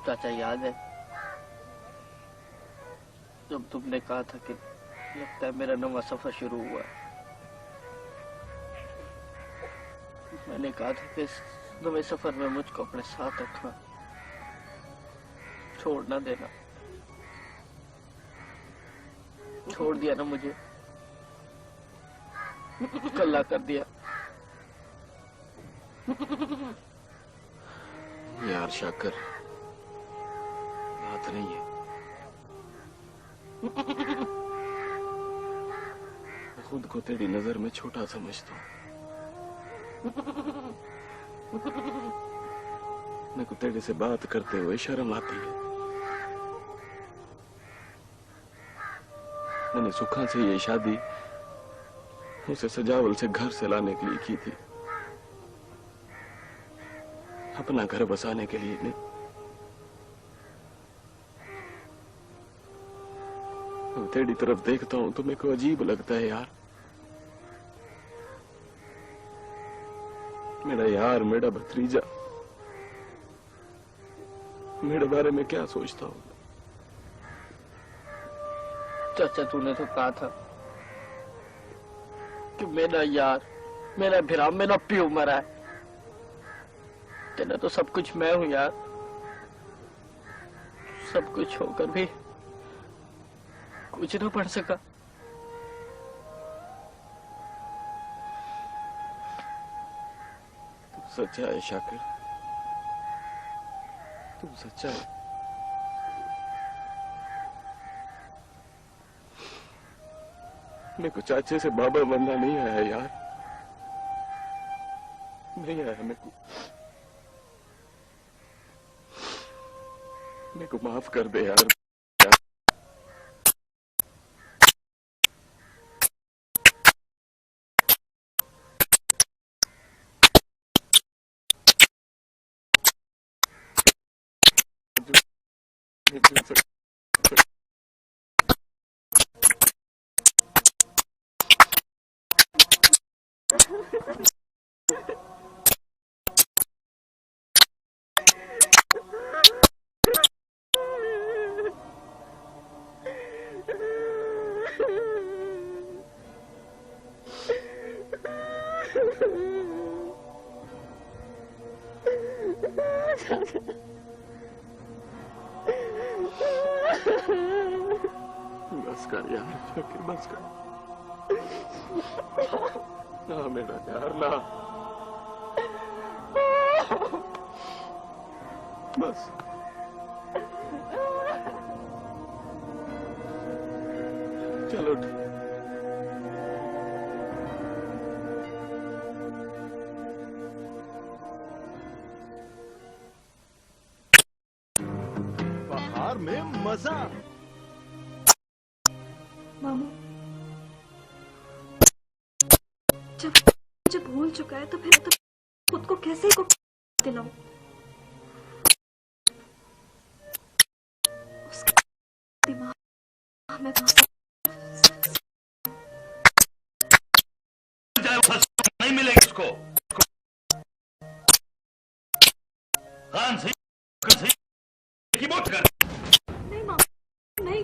चाचा याद है जब तुमने कहा था कि लगता है मेरा नवा सफर शुरू हुआ है। मैंने कहा था कि इस नवे सफर में मुझको अपने साथ रखना, छोड़ ना देना। छोड़ दिया ना मुझे, कल्ला कर दिया। यार शाकर, बात नहीं है। मैं खुद को तेरी नजर में छोटा समझता हूँ। मेरे को तेरे से बात करते हुए शर्म आती है। मैंने सुखा से ये शादी उसे सजावल से घर से लाने के लिए की थी, अपना घर बसाने के लिए नहीं। तेरी तरफ देखता हूं तो मेरे को अजीब लगता है यार। मेरा यार, मेरा भतीजा मेरे बारे में क्या सोचता होगा? चाचा तूने तो कहा था कि मेरा यार, मेरा भिरा, मेरा प्यो मरा है। तेरा तो सब कुछ मैं हूं यार। सब कुछ होकर भी कुछ ना पढ़ सका। तुम सच्चा है शाकिर, तुम सच्चा है। मेरे को चाचे से बाबा बनना नहीं आया यार, नहीं आया। मेरे को माफ कर दे यार। बस कर यार शाकिर, बस कर ना मेरा यार, ना बस। चलो बहार में मजा। मामू, जब भूल चुका है तो फिर तो खुद को कैसे को दिलाऊं? उसका दिमाग में नहीं मिलेगी उसको। हाँ सही की बात कर। नहीं मामू, नहीं।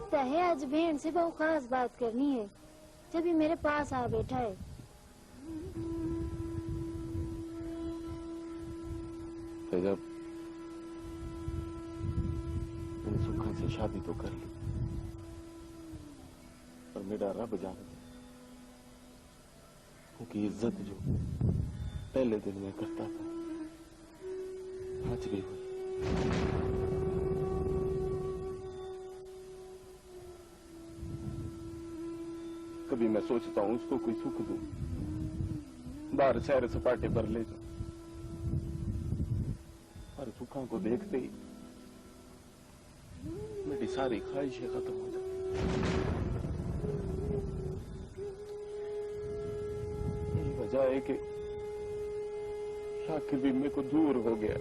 लगता है आज बहन से बहुत खास बात करनी है, जब ये मेरे पास आ बैठा है। जब मैंने सुखा से शादी तो कर ली, पर मेरा रब जाने उनकी इज्जत जो पहले दिन में करता था आज भी हुई। कभी मैं सोचता हूं उसको कोई सुख दूं, बाहर सैर सपाटे पर ले जाऊं, पर सुखा को देखते ही मेरी सारी ख्वाहिशें खत्म हो जाती। यही वजह है कि शाकिर भी मेरे को दूर हो गया।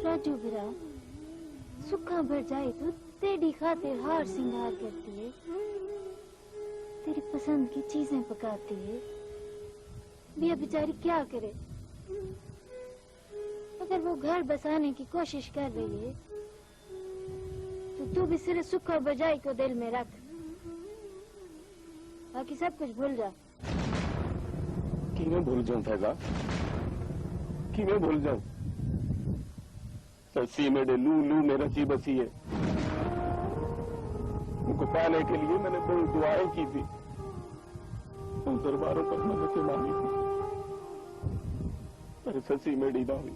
राजू बिरा, सुखा भर जाए तो तेरी खातिर हार सिंगार करती है, तेरी पसंद की चीजें पकाती है। बिया बेचारी क्या करे? अगर वो घर बसाने की कोशिश कर रही है तो तू भी सिर्फ सुखा बजाई को दिल में रख, बाकी सब कुछ भूल जा। किमें भूल जाऊं फैजा, किमें भूल जाऊं? सच्ची मेरे लू लू में रची बसी है। उनको पाने के लिए मैंने बहुत दुआएं की थी, उन दरबारों पर मदद मांगी थी, पर सच्ची मेरी ना हुई।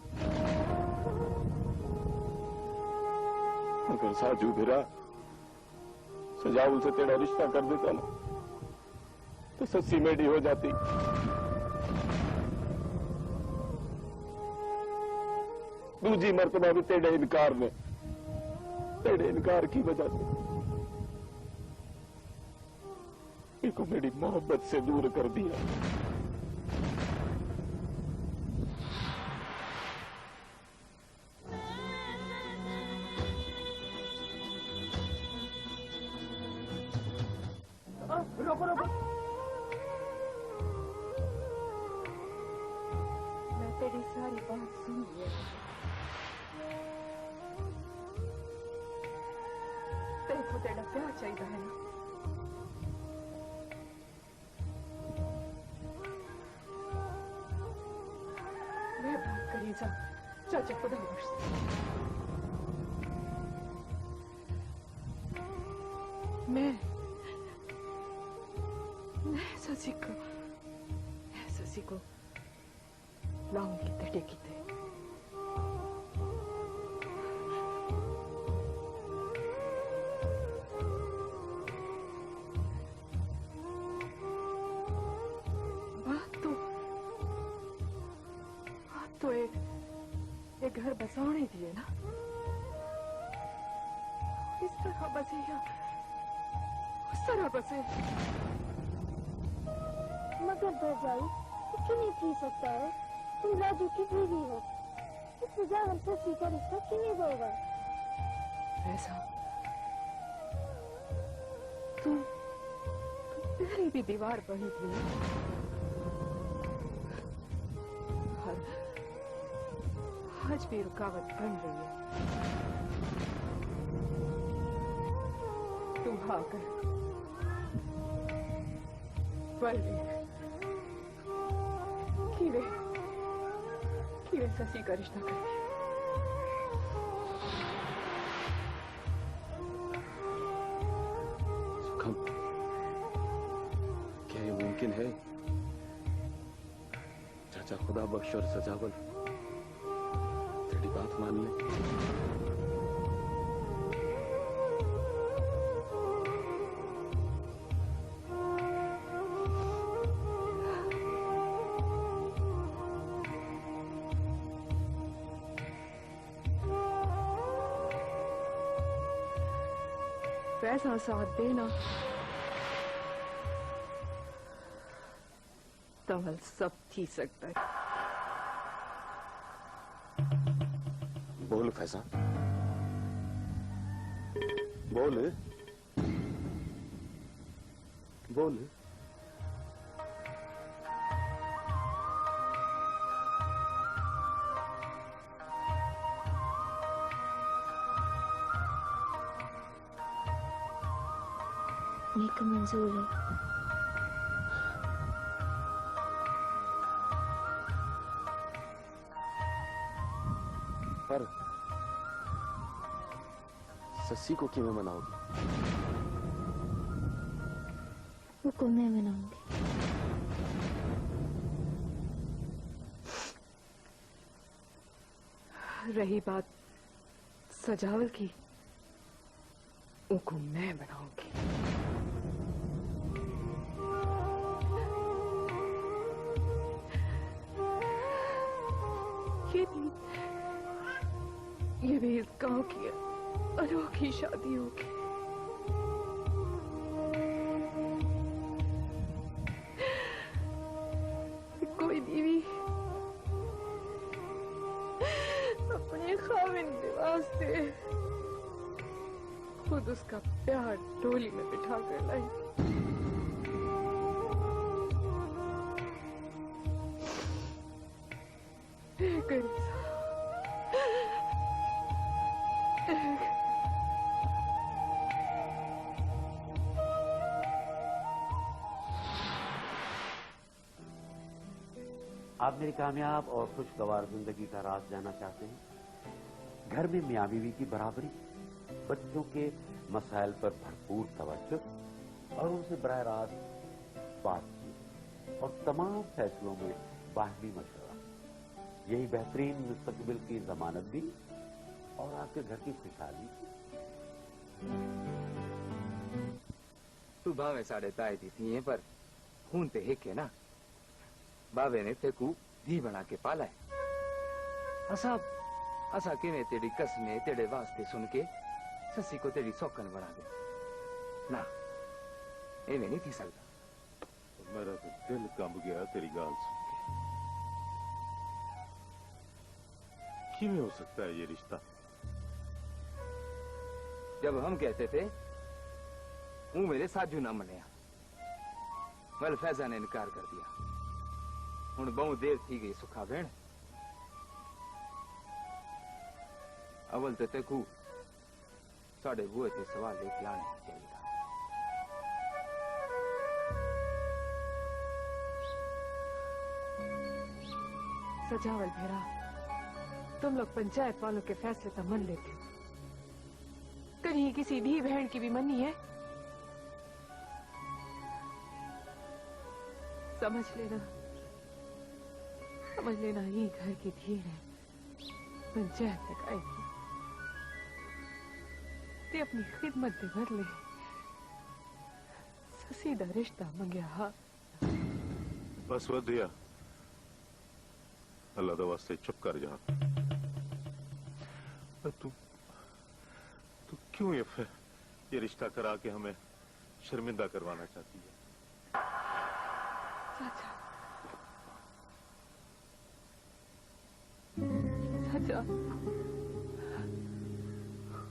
अगर साजू भिरा सजाउल से तेरा रिश्ता कर देता ना तो सच्ची मेरी हो जाती। दूसरी मर्तबा भी तेरे इनकार की वजह से इनको मेरी मोहब्बत से दूर कर दिया। रोको रोको, मैं तेरी सारी बात सुन लिया। तेरे को तेरा प्यार चाहिए है ना? मैं बात करी जा चाचा खुदा बख्श। मैं ससी को लाऊंगी तेरे की ते। बात तो एक घर बसाने दिए ना, इस तरह बसे या उस तरह बसे। मगर भरजाई क्यों नहीं थी सकता है? तुम राजू की बीवी हो, इस वजह हम ससी का रिश्ता क्यों नहीं होगा? ऐसा तुम तेरी भी दीवार बनी थी और आज भी रुकावट बन रही है। तुम भाकर किवे ससी का रिश्ता करके सुखम, क्या ये मुमकिन है? चाचा खुदा बख्श और सजावल तेरी बात मान ले। वैसा साथ देना तमल सब थी सकता है। बोल फैजा, बोल बोल। तो मंजूर है। पर सस्सी को किवें मनाओगी? वो मैं मनाऊंगी। रही बात सजावल की, उनको मैं बनाऊंगी। ये भी इस गांव की अनोखी शादी होगी। कोई बीवी अपने खाविंद के वास्ते खुद उसका प्यार डोली में बिठा कर लाई। आप मेरी कामयाब और खुशगवार जिंदगी का राज जानना चाहते हैं? घर में मियां बीवी की बराबरी, बच्चों के मसाइल पर भरपूर तवज्जो और उनसे बराह रास्त बातचीत और तमाम फैसलों में बाहमी मशवरा, यही बेहतरीन मुस्तकबिल की जमानत दी और आपके घर की खुशहाली। तू भावे साढ़े ताए दी थी पर खून ते हिक है ना। बाबे ने तेकू धी बना के पाला है। असा किवें तेरी कसमें तेरे वास्ते सुन के ससी को तेरी सौकन बना दे ना, इवें नहीं थी सकता। मेरा तो दिल कंब गया तेरी गाल सुन के। किवें हो सकता है ये रिश्ता? जब हम कहते थे वो मेरे साजू ना मनिया, मल फैजा ने इनकार कर दिया। हुण बहु देर थी गई सुखा भेण। अवल तो तेकू साढ़े बुए ते सवाल लेके लाने चाहिए। सजावल भेरा, तुम लोग पंचायत वालों के फैसले तो मन लेते हो, कहीं किसी धी बहन की भी मनी है? समझ लेना ही घर की धीर है। पंचायत तक आएगी ते अपनी खिदमत दे बदले सीधा रिश्ता मंगया। हाँ बस वधिया, अल्लाह दा वास्ते चुप कर जा। तू क्यों ये रिश्ता करा के हमें शर्मिंदा करवाना चाहती है? चाचा,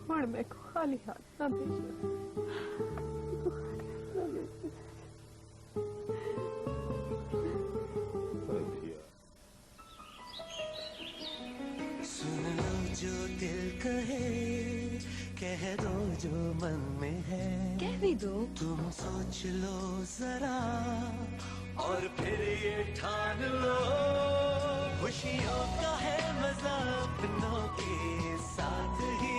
हुण मैं खाली हाथ ना भेजना। सुन लो जो दिल कहे, कह दो जो मन में है, कह भी दो। तुम सोच लो जरा और फिर ये ठान लो, खुशियों का है मजा अपनों के साथ ही,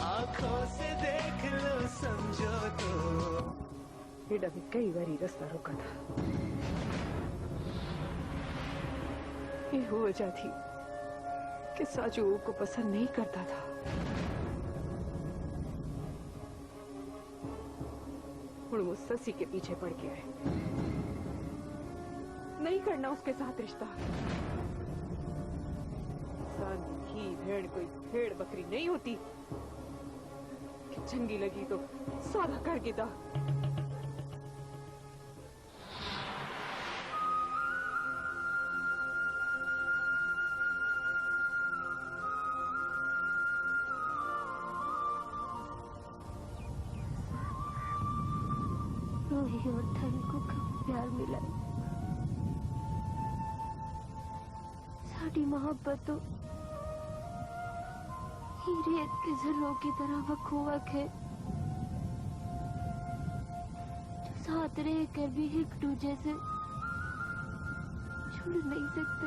आंखों से देख लो समझो तो। बेटा भी कई बारी रास्ता रोका था, ये हो वजह थी कि साजू को पसंद नहीं करता था। वो ससी के पीछे पड़ गया है, नहीं करना उसके साथ रिश्ता। इंसान की भेड़ कोई भेड़ बकरी नहीं होती कि चंगी लगी तो सौदा कर गिदा। रूही और धन को कब प्यार मिला, साड़ी मोहब्बत तो ही रेत के जरों की तरह वखुवक है। साथ रह कर भी एक दूजे से जुड़ नहीं सकते।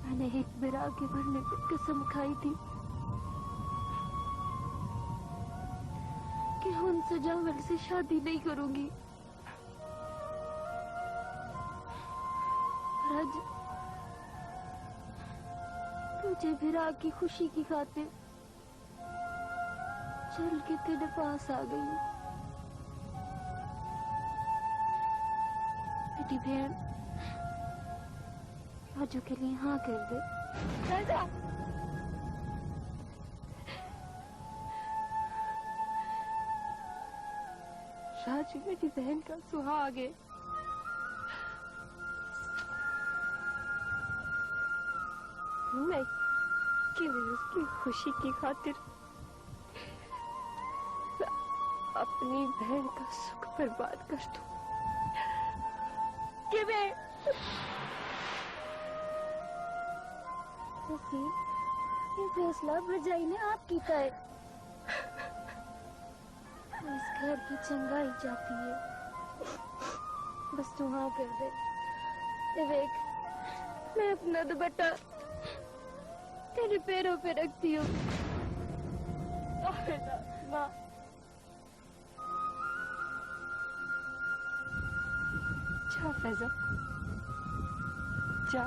मैंने एक बार आगे बढ़ने की कसम खाई थी कि उन सजावल से शादी नहीं करूंगी। आज तुझे विराग की खुशी की खातिर चल के तेरे पास आ गई। बेटी बहन राजू के लिए हाँ कर दे। राजा राजू मेरी बहन का सुहाग है। मैं केवल उसकी खुशी की खातिर अपनी बहन का सुख बर्बाद कर दूं। कि मैं ये फैसला भरजाई ने आपकी का है। इस घर की चंगाई चाहती है, बस तू हाँ कर दे। विवेक, मैं अपना दुपट्टा तेरे पैरों पे रखती हूँ। माँ जा फैजा जा,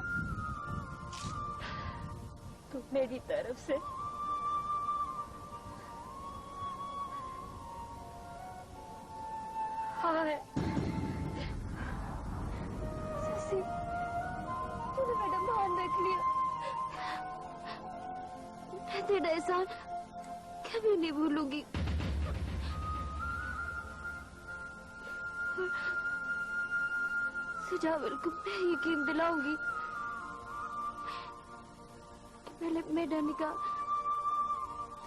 तू मेरी तरफ से हाँ है। ससी, तूने मेरा ध्यान रख लिया। मैं तेरा एहसान कभी नहीं भूलूंगी। सजावल को मैं यकीन दिलाऊंगी कि पहले मेरा निकाह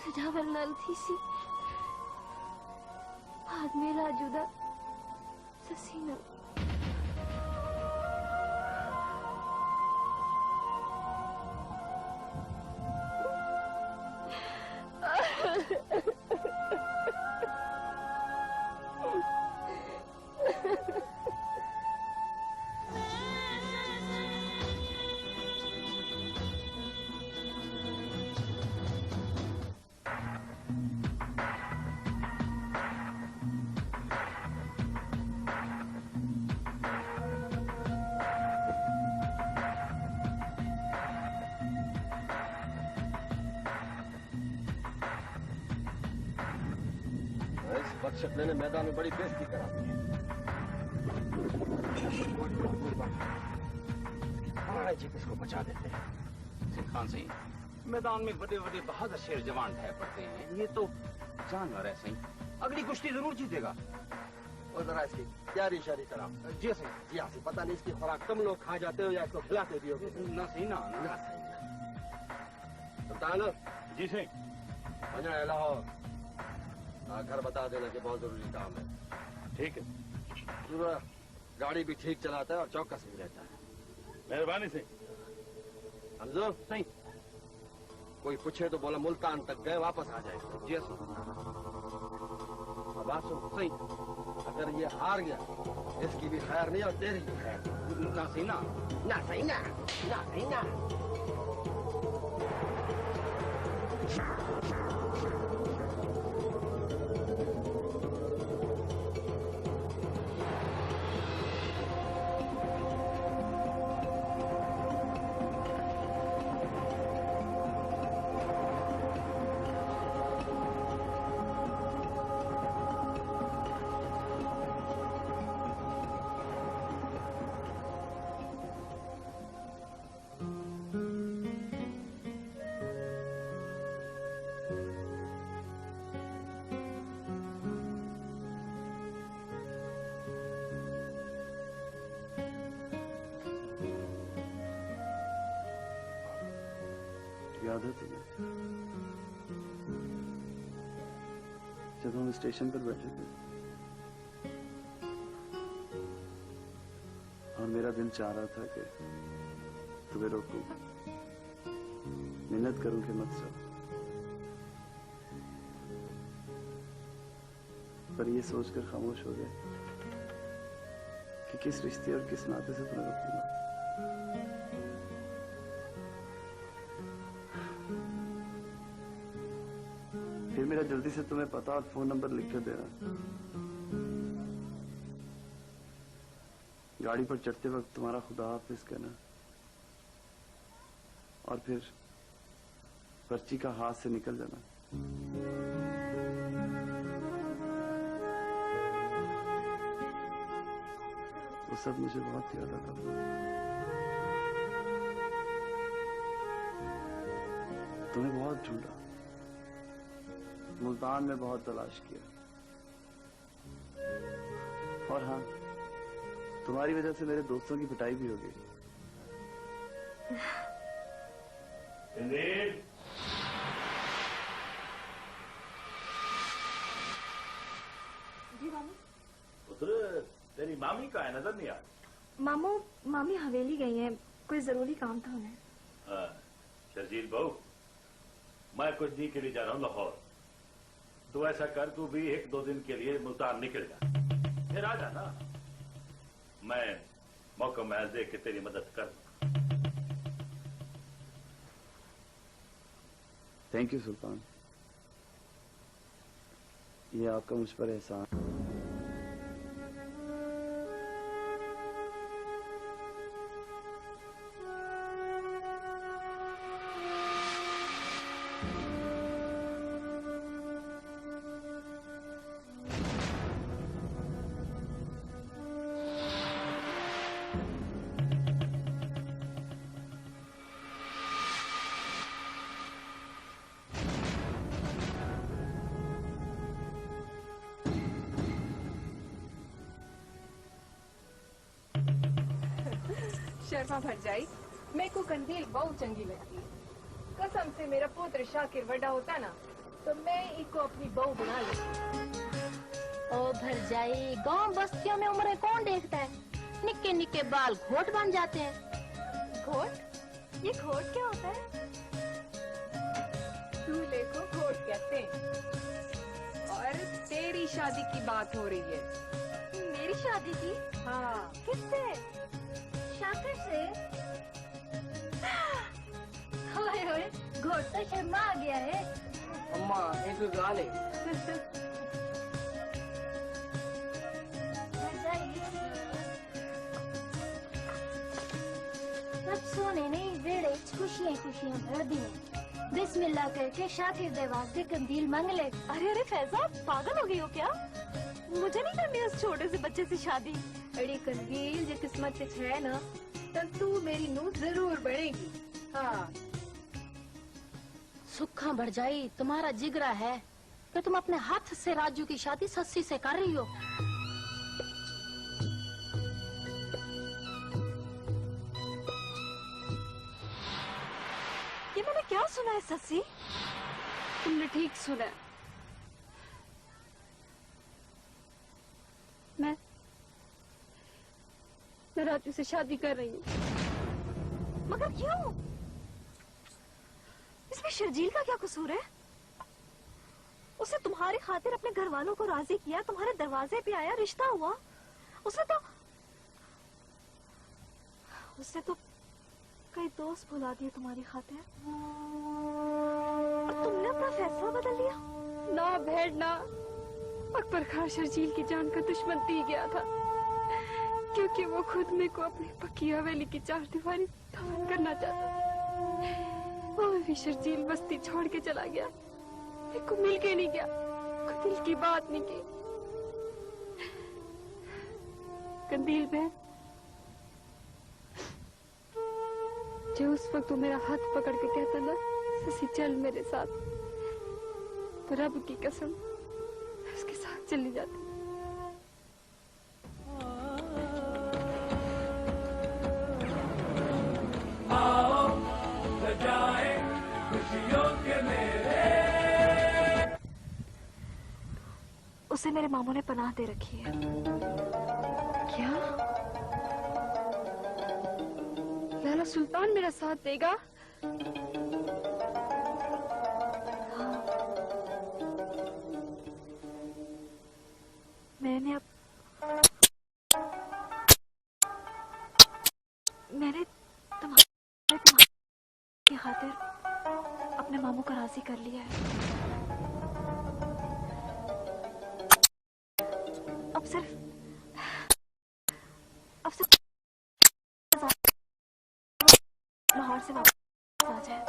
सजावल नाल थी सी, बाद में राजूदा ससीना। बदशक्ल ने मैदान में बड़ी बेइज्जती करा दी है। हमारे जी किसको बचा देते हैं। सिंह खान सिंह, मैदान में बड़े बड़े बहादुर शेर जवान ठहर पड़ते हैं, ये तो जानवर है सिंह, अगली कुश्ती जरूर जीतेगा। और जरा इसकी तैयारी शारी करा। जी सिंह। जी हाँ, पता नहीं इसकी खुराक तुम लोग खा जाते हो या इसको खिलाते भी हो। ना सही ना सुल्तान। जी सिंह। वजह लाहौर घर बता देना कि बहुत जरूरी काम है। ठीक है। गाड़ी भी ठीक चलाता है और चौकस भी रहता है। मेहरबानी सिंह। समझो सही। कोई पूछे तो बोला मुल्तान तक गए, वापस आ जाए। जी सिंह। बात सुन सही, अगर ये हार गया इसकी भी खैर नहीं और तेरी भी खैर। ना सही ना। ना सही ना। ना सही ना। याद है तुम्हें जब हम स्टेशन पर बैठे थे और मेरा दिल चाह रहा था कि तुम्हें रोकूं, मिन्नत करूं कि मत जाओ, पर ये सोचकर खामोश हो गए कि किस रिश्ते और किस नाते से तुम्हें रोकूंगा। फिर मेरा जल्दी से तुम्हें पता और फोन नंबर लिख कर देना। गाड़ी पर चढ़ते वक्त तुम्हारा खुदा हाफिज कहना और फिर पर्ची का हाथ से निकल जाना। वो सब मुझे बहुत याद आता था। तुम्हें बहुत ढूंढा, मुल्तान में बहुत तलाश किया और हाँ, तुम्हारी वजह से मेरे दोस्तों की पिटाई भी हो गई। जी मामी। उधर तेरी मामी का है, नजर नहीं आ रही। मामू मामी हवेली गई हैं, कोई जरूरी काम था उन्हें। शर्जील बहू, मैं कुछ दिन के लिए जा रहा हूँ लाहौर। तो ऐसा कर, तू भी 1-2 दिन के लिए मुल्तान निकल जा, फिर आ जाना। मैं मौका महल देख के तेरी मदद कर। थैंक यू सुल्तान, ये आपका मुझ पर एहसान। शर्मा भर जाई, मेरे को कंदील बहुत चंगी लगती है। कसम से मेरा पुत्र शाकिर बड़ा होता ना तो मैं इको अपनी बहू बना लेती। ओ भर जाई, गांव बस्तियों में उम्र कौन देखता है? निक्के निक्के बाल घोट बन जाते हैं। घोट? ये घोट क्या होता है? दूल्हे को घोट कहते हैं। और तेरी शादी की बात हो रही है। मेरी शादी की? हाँ। किससे? शाकिर से? होए होए, घोट तो शर्मा आ गया है। अम्मा एक गाल है। सब सोने नहीं वेड़े खुशियाँ खुशियाँ भर दी। बिस्मिल्लाह करके शाकिर दे वास्ते कंदील मांग ले। अरे अरे फैजा, पागल हो गई हो क्या? मुझे नहीं करनी उस छोटे से बच्चे से शादी। अरे कंदील, जो किस्मत से है ना, तब तू मेरी नूह जरूर बनेगी। हाँ। सुखा बढ़ जाई, तुम्हारा जिगरा है कि तुम अपने हाथ से राजू की शादी सस्सी से कर रही हो। ये मैंने क्या सुना है सस्सी? तुमने ठीक सुना। मैं राजू से शादी कर रही हूँ। मगर क्यों? इसमें शर्जील का क्या कसूर है? उसने तुम्हारी खातिर अपने घर वालों को राजी किया, तुम्हारे दरवाजे पे आया, रिश्ता हुआ। उसने तो कई दोस्त भुला दिए तुम्हारी खातिर। और तुमने अपना फैसला बदल लिया? ना भेड़ ना, अकबर खान शर्जील की जान का दुश्मन पी गया था, क्योंकि वो खुद में को अपनी पक्की हवेली की 4 दीवारी दामन करना चाहता। वो भी शर्जील बस्ती छोड़ के चला गया, मेरे को मिल के नहीं गया, कोई दिल की बात नहीं की। कंदील बहन, जो उस वक्त वो मेरा हाथ पकड़ के कहता ना, ससी चल मेरे साथ, तो रब की कसम उसके साथ चली जाती। आओ सजाए खुशियों के मेले। उसे मेरे मामू ने पनाह दे रखी है। क्या? लाला सुल्तान मेरा साथ देगा? खातिर अपने मामू को राजी कर लिया है। अब सिर्फ लाहौर से वापस आ जाए।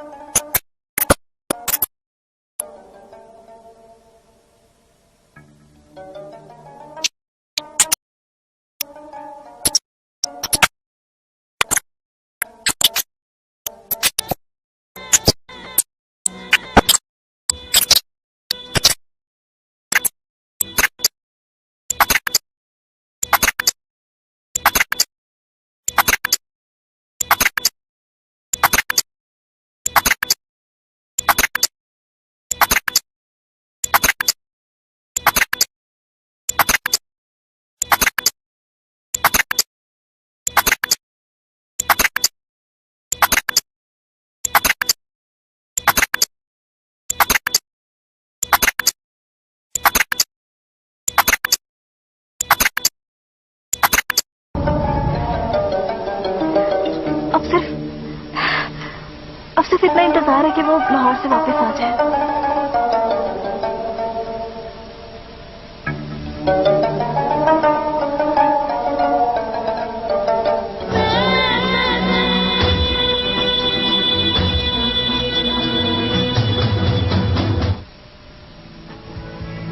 अब सिर्फ इतना इंतजार है कि वो लाहौर से वापस आ जाए।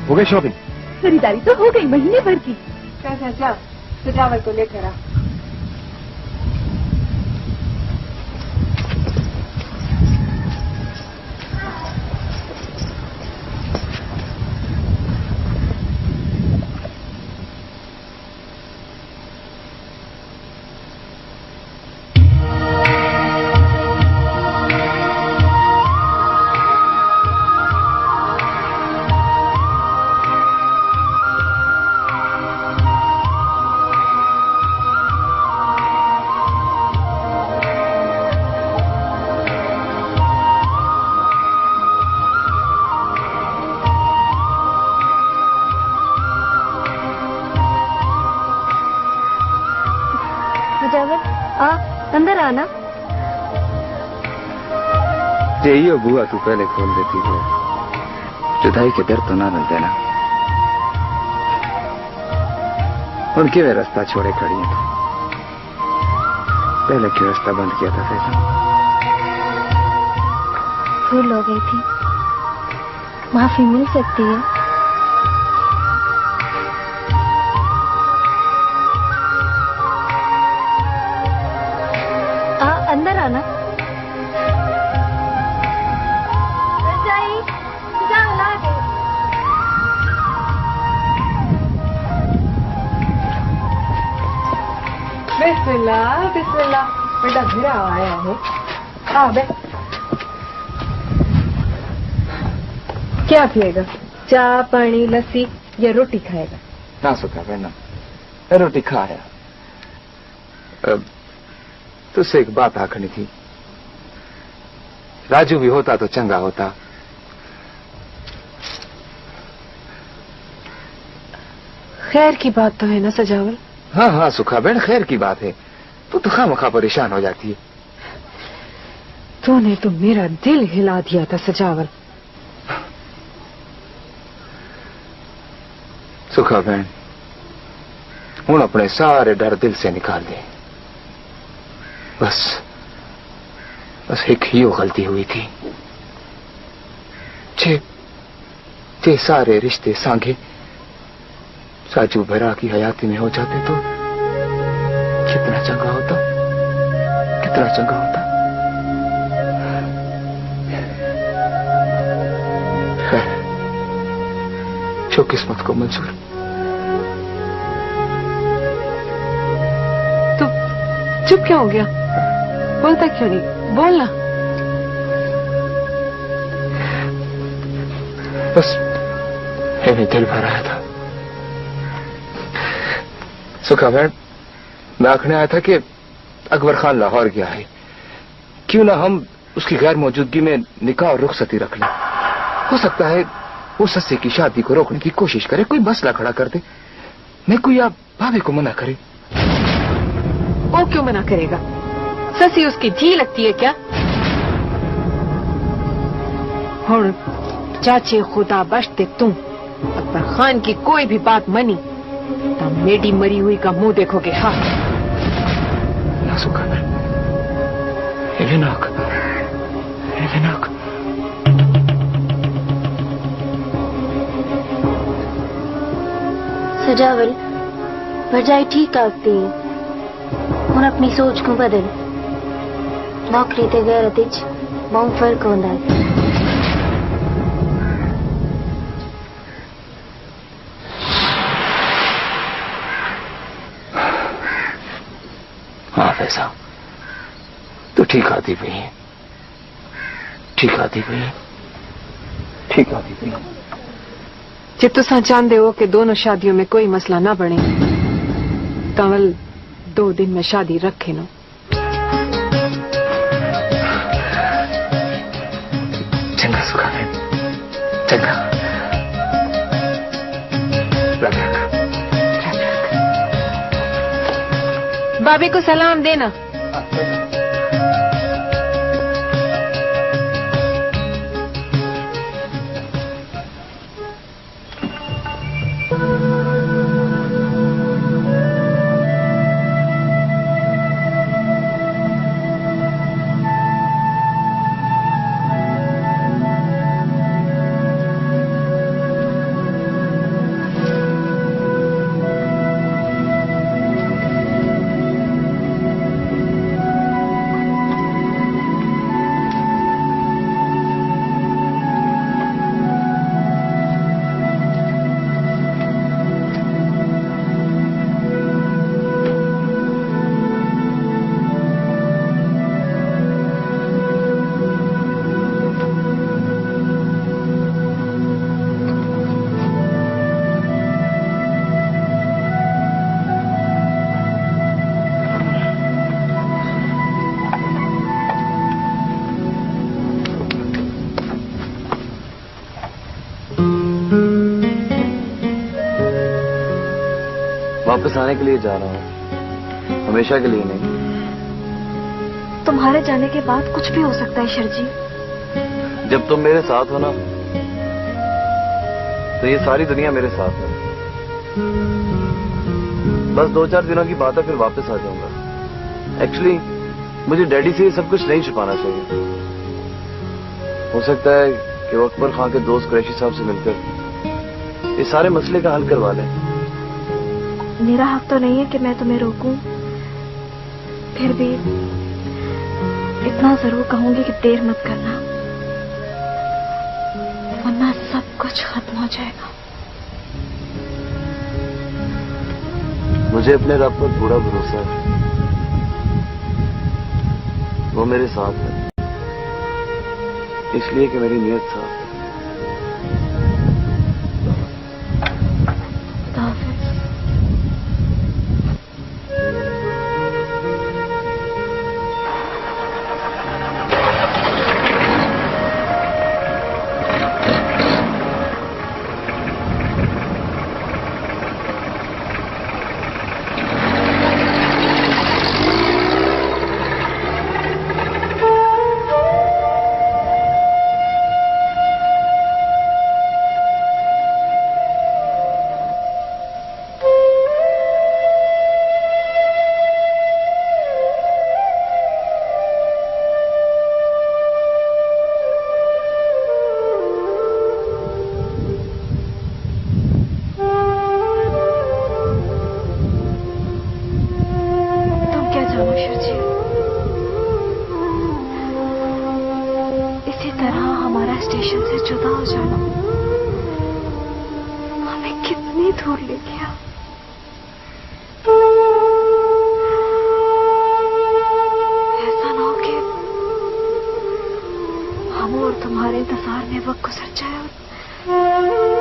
हो गई शॉपिंग? खरीदारी तो हो गई, महीने भर की। चाचा सजावल को लेकर आ। अंदर आना। यही बुआ तू पहले खोल देती है, जुदाई के दर्द तो ना मिल देना। उनके वे रास्ता छोड़े खड़ी है, पहले क्यों रास्ता बंद किया था फैजल? भूल हो गई थी, माफी मिल सकती है। अंदर आना। बिस्मिल्लाह बिस्मिल्लाह, बेटा गिरा आया है। आ बे, क्या पिएगा? चाय पानी लस्सी या रोटी खाएगा? ना सुखा बहना, रोटी खाया। तुझसे एक बात आखनी थी, राजू भी होता तो चंगा होता। खैर की बात तो है ना सजावल? हाँ हाँ सुखा बहन, खैर की बात है। तू तो खामखा परेशान हो जाती है। तूने तो मेरा दिल हिला दिया था सजावल। सुखा बहन, हूं अपने सारे डर दिल से निकाल दे। बस एक ही गलती हुई थी। जे सारे रिश्ते सांगे साजू भरा की हयाती में हो जाते तो कितना चंगा होता, कितना चंगा होता। खैर, जो किस्मत को मंजूर। तो चुप क्या हो गया? बोलता क्यों नहीं? बोलना। बस मेरे दिल भर आया था। सुखा बहन, मैं आखने आया था कि अकबर खान लाहौर गया है, क्यों ना हम उसकी गैर मौजूदगी में निकाह और रुखसती रख लें। हो सकता है वो सस्सी की शादी को रोकने की कोशिश करे, कोई मसला खड़ा कर दे। मैं कोई आप भाभी को मना करे। वो क्यों मना करेगा? ससी उसकी जी लगती है क्या? हुण चाचे खुदा बख्शते तू अकबर खान की कोई भी बात मनी तो मेरी मरी हुई का मुंह देखोगे। हाँ ना सुखावर, एवेनाक, एवेनाक। सजावल भरजाई ठीक आती है। हुन अपनी सोच को बदल। नौकरी ते गैरत विच बहुत फर्क होंदा है। हाँ फैसा, तू ठीक आती पई है, ठीक आती पई है, ठीक आती पई है। जे तुसा चाहते हो कि दोनों शादियों में कोई मसला ना बने तवल 2 दिन में शादी रखे नो। चंगा सुखावे, चंगा। रख रख। भाभी को सलाम देना। वापस आने के लिए जा रहा हूँ, हमेशा के लिए नहीं। तुम्हारे जाने के बाद कुछ भी हो सकता है शर्जी। जब तुम मेरे साथ हो ना तो ये सारी दुनिया मेरे साथ है। बस 2-4 दिनों की बात है, फिर वापस आ जाऊंगा। एक्चुअली मुझे डैडी से ये सब कुछ नहीं छुपाना चाहिए। हो सकता है कि वो अकबर खान के दोस्त कुरैशी साहब से मिलकर इस सारे मसले का हल करवा लें। मेरा हक तो नहीं है कि मैं तुम्हें रोकूं, फिर भी इतना जरूर कहूंगी कि देर मत करना, वरना सब कुछ खत्म हो जाएगा। मुझे अपने रब पर पूरा भरोसा है, वो मेरे साथ है, इसलिए कि मेरी नीयत साफ है। तुम्हारे इंतजार में वक्त गुजर जाए।